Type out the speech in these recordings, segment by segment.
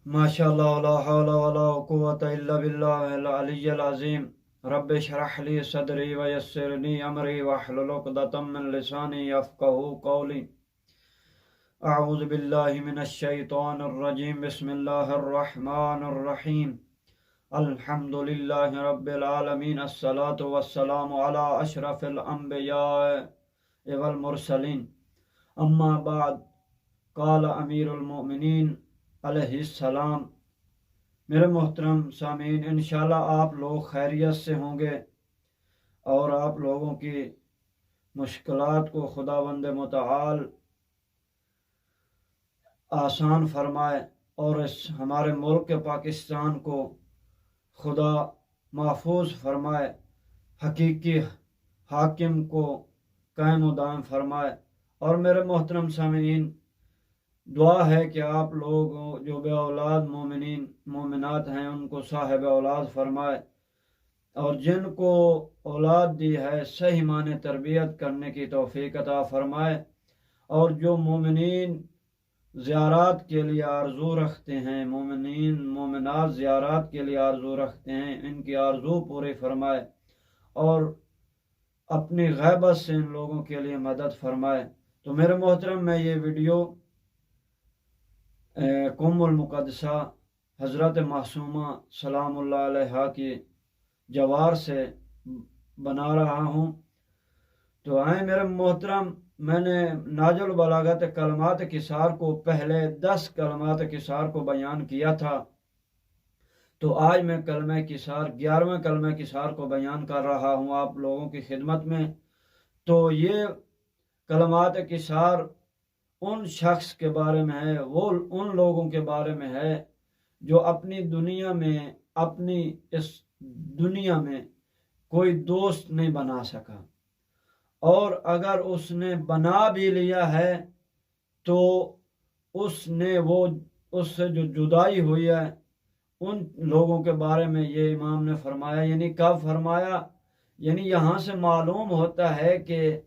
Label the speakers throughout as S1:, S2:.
S1: माशाअल्लाह ला हौला वला कुव्वता इल्ला बिल्लाहिल अलिय्यिल अज़ीम। रब्बि इश्रह ली सदरी व यस्सिरनी अमरी वहलुल उक़दतम मिन लिसानी यफ़क़हू क़ौली। अऊज़ु बिल्लाहि मिनश शैतानिर रजीम। बिस्मिल्लाहिर रहमानिर रहीम। अल्हम्दुलिल्लाहि रब्बिल आलमीन। अस्सलातु वस्सलामु अला अशरफिल अंबिया'i वल मुरसलीन। अम्मा बाद। क़ाल अमीरुल मोमिनीन अलैहिस्सलाम। मेरे मोहतरम सामीन, इंशाल्लाह आप लोग खैरियत से होंगे और आप लोगों की मुश्किलात को खुदावंद मुतआल आसान फरमाए और इस हमारे मुल्क पाकिस्तान को खुदा महफूज फरमाए, हकीकी हाकिम को कायम व दायम फरमाए। और मेरे मोहतरम सामीन, दुआ है कि आप लोग जो बे औलाद मोमिनीन मोमिनात हैं उनको साहिब औलाद फरमाए, और जिनको औलाद दी है सही माने तरबियत करने की तौफीक अता फरमाए। और जो मोमिनीन ज़ियारत के लिए आरज़ू रखते हैं, मोमिनीन मोमिनात ज़ियारत के लिए आरज़ू रखते हैं, इनकी आरज़ू पूरी फरमाए और अपनी गैबत से इन लोगों के लिए मदद फरमाए। तो मेरे मोहतरम, मैं ये वीडियो कुम्मुल मुक़द्दसा हज़रत मासूमा सलामुल्लाह अलैहा की जवार से बना रहा हूँ। तो आए मेरे मोहतरम, मैंने नाजुल बलागत कलमात किसार को पहले 10 कलमात किसार को बयान किया था, तो आज मैं कलमा किसार 11वें कलमा किसार को बयान कर रहा हूँ आप लोगों की खिदमत में। तो ये कलमात किसार उन शख्स के बारे में है, वो उन लोगों के बारे में है जो अपनी दुनिया में, अपनी इस दुनिया में कोई दोस्त नहीं बना सका, और अगर उसने बना भी लिया है तो उसने उससे जो जुदाई हुई है, उन लोगों के बारे में ये इमाम ने फरमाया। यानी कब फरमाया? यानी यहाँ से मालूम होता है कि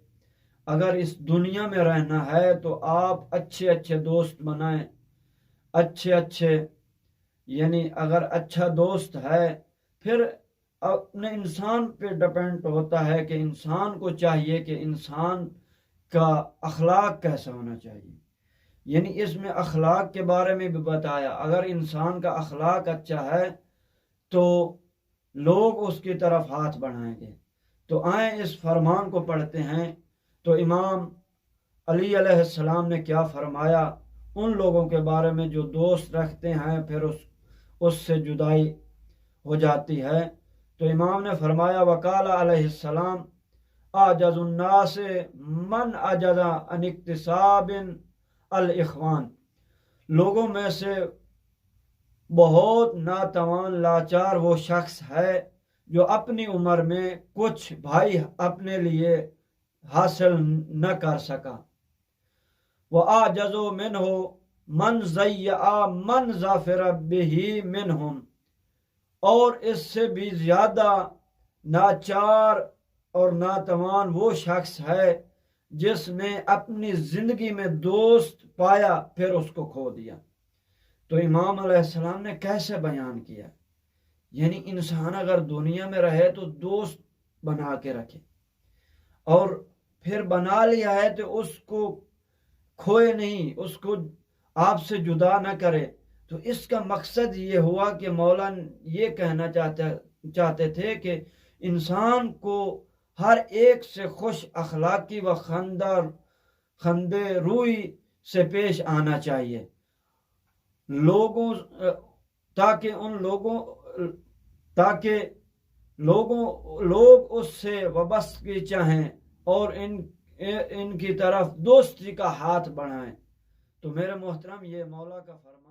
S1: अगर इस दुनिया में रहना है तो आप अच्छे अच्छे दोस्त बनाएं, अच्छे अच्छे, यानी अगर अच्छा दोस्त है, फिर अपने इंसान पे डिपेंड होता है कि इंसान को चाहिए कि इंसान का अखलाक कैसा होना चाहिए। यानी इसमें अखलाक के बारे में भी बताया, अगर इंसान का अखलाक अच्छा है तो लोग उसकी तरफ हाथ बढ़ाएंगे। तो आए इस फरमान को पढ़ते हैं। तो इमाम अली अलैहिस्सलाम ने क्या फरमाया उन लोगों के बारे में जो दोस्त रखते हैं फिर उससे जुदाई हो जाती है। तो इमाम ने फरमाया, वकाल अलैहिस्सलाम, आजजुन्नास मन अजजा अन इक्तिसाबिन अल इख्वान। लोगों में से बहुत नातवान लाचार वो शख्स है जो अपनी उम्र में कुछ भाई अपने लिए हासिल न कर सका। वह आजज़ो मिन्हु मन ज़य्या मन ज़ाफ़िर बिही मिन्हुम। और इससे भी ज़्यादा नाचार और नातवान वो शख्स है जिसने अपनी ज़िंदगी में दोस्त पाया फिर उसको खो दिया। तो इमाम अलैहिस्सलाम ने कैसे बयान किया, यानी इंसान अगर दुनिया में रहे तो दोस्त बना के रखे, और फिर बना लिया है तो उसको खोए नहीं, उसको आपसे जुदा न करे। तो इसका मकसद ये हुआ कि मौला ये कहना चाहते थे कि इंसान को हर एक से खुश अखलाकी व खंदे रूई से पेश आना चाहिए, लोगों ताकि लोग उससे वाबस्तगी चाहें और इनकी तरफ दोस्ती का हाथ बढ़ाएं। तो मेरे मोहतरम, ये मौला का फरमान